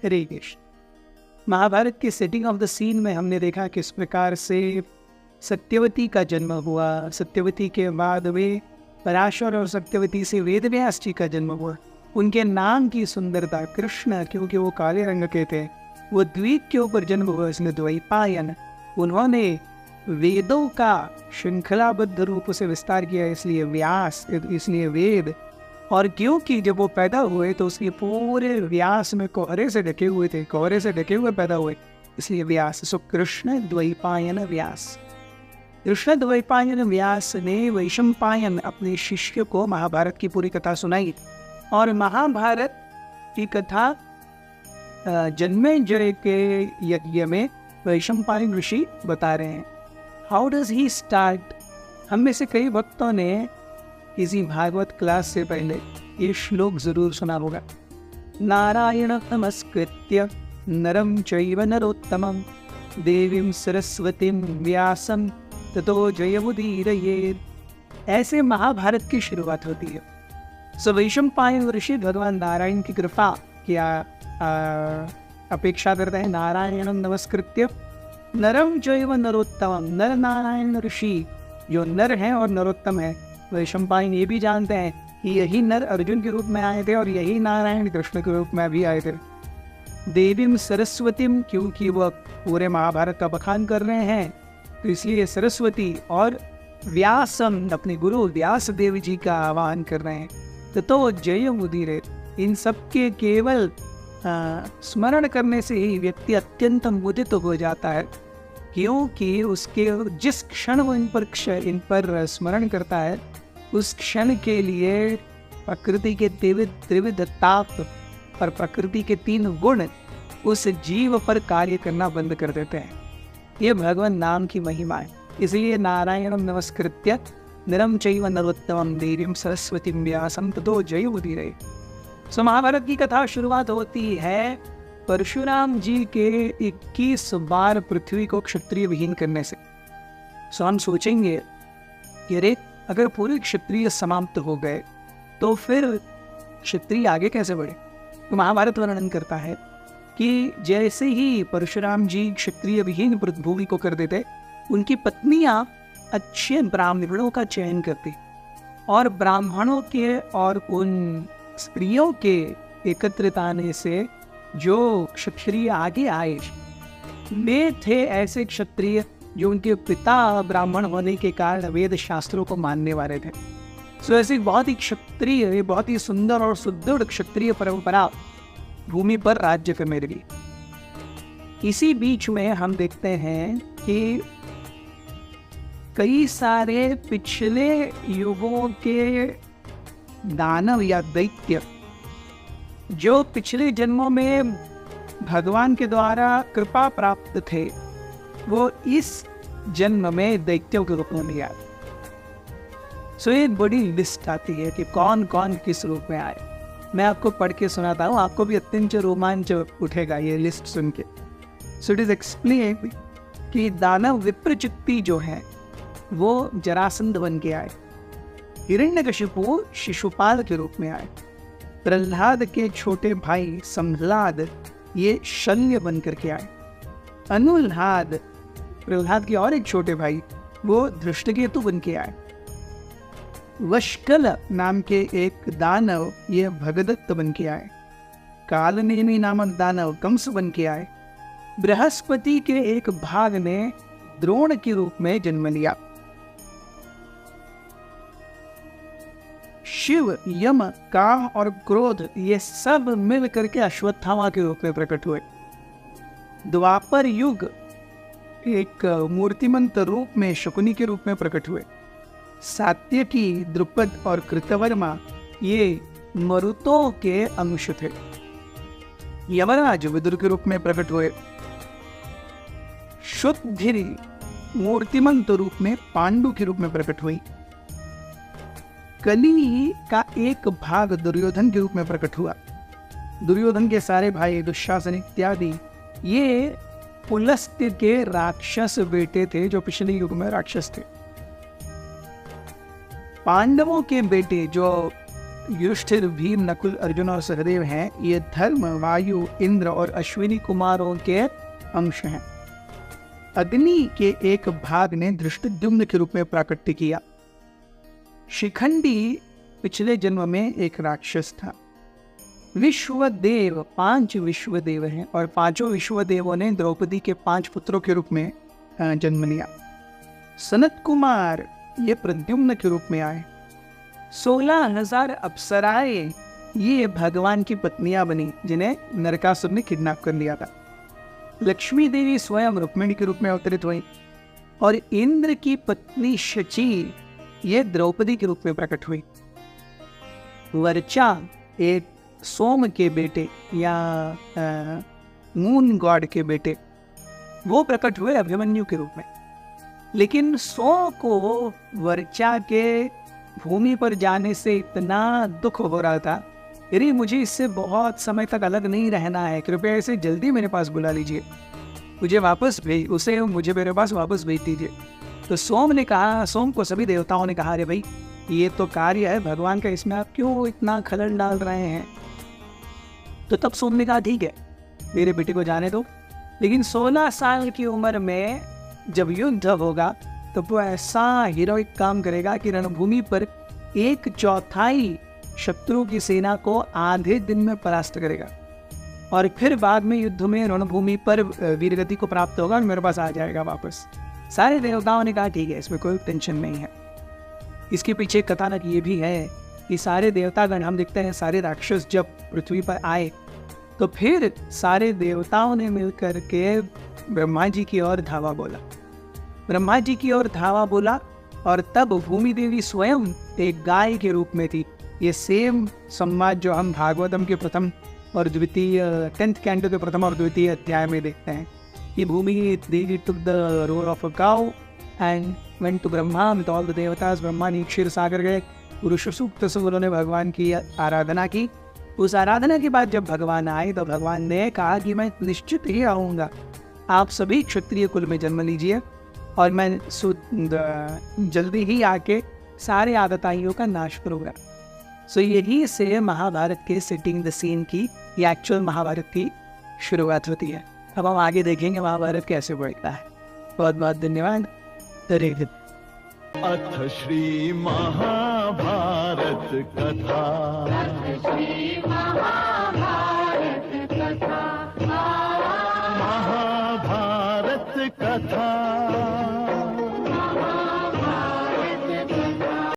हरे कृष्ण। महाभारत के setting of the scene में हमने देखा किस प्रकार से सत्यवती का जन्म हुआ। सत्यवती के बाद वे पराशर और सत्यवती से वेदव्यास जी का जन्म हुआ। उनके नाम की सुंदरता, कृष्ण क्योंकि वो काले रंग के थे, वो द्वीप के ऊपर जन्म हुआ, इसलिए द्वैपायन। उन्होंने वेदों का श्रृंखलाबद्ध रूप से विस्तार किया, इसलिए व्यास, इसलिए वेद। और क्योंकि जब वो पैदा हुए तो उसके पूरे व्यास में कोहरे से ढके हुए थे, कोहरे से ढके हुए पैदा हुए, इसलिए व्यास। सो कृष्ण द्वैपायन व्यास। कृष्ण द्वैपायन व्यास ने वैशंपायन अपने शिष्य को महाभारत की पूरी कथा सुनाई। और महाभारत की कथा जन्मेजय के यज्ञ में वैशंपायन ऋषि बता रहे हैं। How does he start? हम में से कई भक्तों ने किसी भागवत क्लास से पहले ये श्लोक जरूर सुना होगा। नारायण नमस्कृत्य नरम चैव नरोत्तमं देवीं सरस्वतीं व्यासं ततो जयमुदीरयेत्। ऐसे महाभारत की शुरुआत होती है। सो वैशंपायन ऋषि भगवान नारायण की कृपा की अपेक्षा करते हैं। नारायणं नमस्कृत्य नरम चैव नरोत्तमं। नर नारायण ऋषि जो नर हैं और नरोत्तम है। वैशंपायन ये भी जानते हैं कि यही नर अर्जुन के रूप में आए थे और यही नारायण कृष्ण के रूप में भी आए थे। देवीं सरस्वतीं, क्योंकि वह पूरे महाभारत का बखान कर रहे हैं तो इसलिए सरस्वती, और व्यासम, अपने गुरु व्यास देव जी का आह्वान कर रहे हैं। ततो जयमुदीरयेत्। इन सबके केवल स्मरण करने से ही व्यक्ति अत्यंत मुदित हो जाता है, क्योंकि उसके जिस क्षण वो इन पर स्मरण करता है उस क्षण के लिए प्रकृति के त्रिविध ताप और प्रकृति के 3 गुण उस जीव पर कार्य करना बंद कर देते हैं। ये भगवान नाम की महिमा है। इसलिए नारायणं नमस्कृत्य नरं चैव नरोत्तमं देवीं सरस्वतीं व्यासं ततो जयमुदीरयेत्। सो महाभारत की कथा शुरुआत होती है परशुराम जी के 21 बार पृथ्वी को क्षत्रिय विहीन करने से। सो हम सोचेंगे कि अरे अगर पूरे क्षत्रिय समाप्त हो गए तो फिर क्षत्रिय आगे कैसे बढ़े? तो महाभारत वर्णन करता है कि जैसे ही परशुराम जी क्षत्रिय विहीन भूमि को कर देते, उनकी पत्नियां अच्छे ब्राह्मणों का चयन करती और ब्राह्मणों के और उन स्त्रियों के एकत्रित आने से जो क्षत्रिय आगे आए वे थे ऐसे क्षत्रिय जो उनके पिता ब्राह्मण होने के कारण वेद शास्त्रों को मानने वाले थे। सो ऐसी बहुत ही क्षत्रिय, बहुत ही सुंदर और सुदृढ़ क्षत्रिय परंपरा भूमि पर राज्य करने लगी। इसी बीच में हम देखते हैं कि कई सारे पिछले युगों के दानव या दैत्य जो पिछले जन्मों में भगवान के द्वारा कृपा प्राप्त थे, वो इस जन्म में दैत्यों के रूप में भी आए। सो एक बड़ी लिस्ट आती है कि कौन कौन किस रूप में आए। मैं आपको पढ़ के सुनाता हूँ, आपको भी अत्यंत रोमांच उठेगा ये लिस्ट सुन के। सो इट इज एक्सप्लेन कि दानव विप्रचित्ति जो है वो जरासंध बन के आए, हिरण्यकशिपु शिशुपाल के रूप में आए, प्रहलाद के छोटे भाई संह्लाद ये शल्य बन करके आए, अनुल्हाद प्रहलाद के और एक छोटे भाई वो धृष्टकेतु बन के आए, वशकल नाम के एक दानव ये भगदत्त बन के आए, कालनेमी नामक दानव कंस बन के आए, बृहस्पति के एक भाग ने द्रोण के रूप में जन्म लिया, शिव, यम, काम और क्रोध ये सब मिल करके अश्वत्थामा के रूप में प्रकट हुए। द्वापर युग एक मूर्तिमंत रूप में शकुनी के रूप में प्रकट हुए। सात्यकी, द्रुपद और कृतवर्मा ये मरुतों के अंश थे। यमराज विदुर के रूप में प्रकट हुए। शुद्धि मूर्तिमंत रूप में पांडु के रूप में प्रकट हुई। कली का एक भाग दुर्योधन के रूप में प्रकट हुआ। दुर्योधन के सारे भाई दुशासन इत्यादि ये पुलस्त्य के राक्षस बेटे थे जो पिछले युग में राक्षस थे। पांडवों के बेटे जो युधिष्ठिर, भीम, नकुल, अर्जुन और सहदेव हैं, ये धर्म, वायु, इंद्र और अश्विनी कुमारों के अंश हैं। अग्नि के एक भाग ने धृष्टद्युम्न के रूप में प्राकट्य किया। शिखंडी पिछले जन्म में एक राक्षस था। विश्वदेव 5 विश्वदेव हैं और 5 विश्वदेवों ने द्रौपदी के 5 पुत्रों के रूप में जन्म लिया। सनत कुमार ये प्रद्युम्न के रूप में आए। 16,000 अप्सराएं ये भगवान की पत्नियां बनी जिन्हें नरकासुर ने किडनैप कर लिया था। लक्ष्मी देवी स्वयं रुक्मिणी के रूप में अवतरित हुई और इंद्र की पत्नी शची ये द्रौपदी के रूप में प्रकट हुई। वर्चा एक सोम के बेटे या मून गॉड के बेटे, वो प्रकट हुए अभिमन्यु के रूप में। लेकिन सो को वर्चा के भूमि पर जाने से इतना दुख हो रहा था, अरे मुझे इससे बहुत समय तक अलग नहीं रहना है, कृपया इसे जल्दी मेरे पास बुला लीजिए, मुझे वापस भेज, उसे मुझे मेरे पास वापस भेज दीजिए। तो सोम ने कहा, सोम को सभी देवताओं ने कहा, अरे भाई ये तो कार्य है भगवान का, इसमें आप क्यों इतना खलल डाल रहे हैं। तो तब सोम ने कहा ठीक है मेरे बेटे को जाने दो, लेकिन 16 साल की उम्र में जब युद्ध होगा तो वो ऐसा हीरोइक काम करेगा कि रणभूमि पर 1/4 शत्रु की सेना को आधे दिन में परास्त करेगा और फिर बाद में युद्ध में रणभूमि पर वीरगति को प्राप्त होगा और मेरे पास आ जाएगा वापस। सारे देवताओं ने कहा ठीक है, इसमें कोई टेंशन नहीं है। इसके पीछे कथानक ये भी है कि सारे देवतागण, हम देखते हैं सारे राक्षस जब पृथ्वी पर आए तो फिर सारे देवताओं ने मिलकर के ब्रह्मा जी की ओर धावा बोला, ब्रह्मा जी की ओर धावा बोला और तब भूमि देवी स्वयं एक गाय के रूप में थी। ये सेम संवाद जो हम भागवतम के प्रथम और द्वितीय 10th कैंटो के प्रथम और द्वितीय अध्याय में देखते हैं कि Bhumi Devi took the role of a cow and went to Brahma with all the देवतास। ब्रह्मा ने क्षीर सागर गए, पुरुष सूक्त से उन्होंने भगवान की आराधना की। उस आराधना के बाद जब भगवान आए तो भगवान ने कहा कि मैं निश्चित ही आऊँगा, आप सभी क्षत्रिय कुल में जन्म लीजिए और मैं जल्दी ही आके सारे आदताइयों का नाश करूँगा। सो यही से महाभारत के सेटिंग द सीन की, ये एक्चुअल महाभारत की शुरुआत होती है। अब हम आगे देखेंगे महाभारत कैसे बढ़ता है। बहुत बहुत धन्यवाद। अथ श्री महाभारत कथा। महाभारत कथा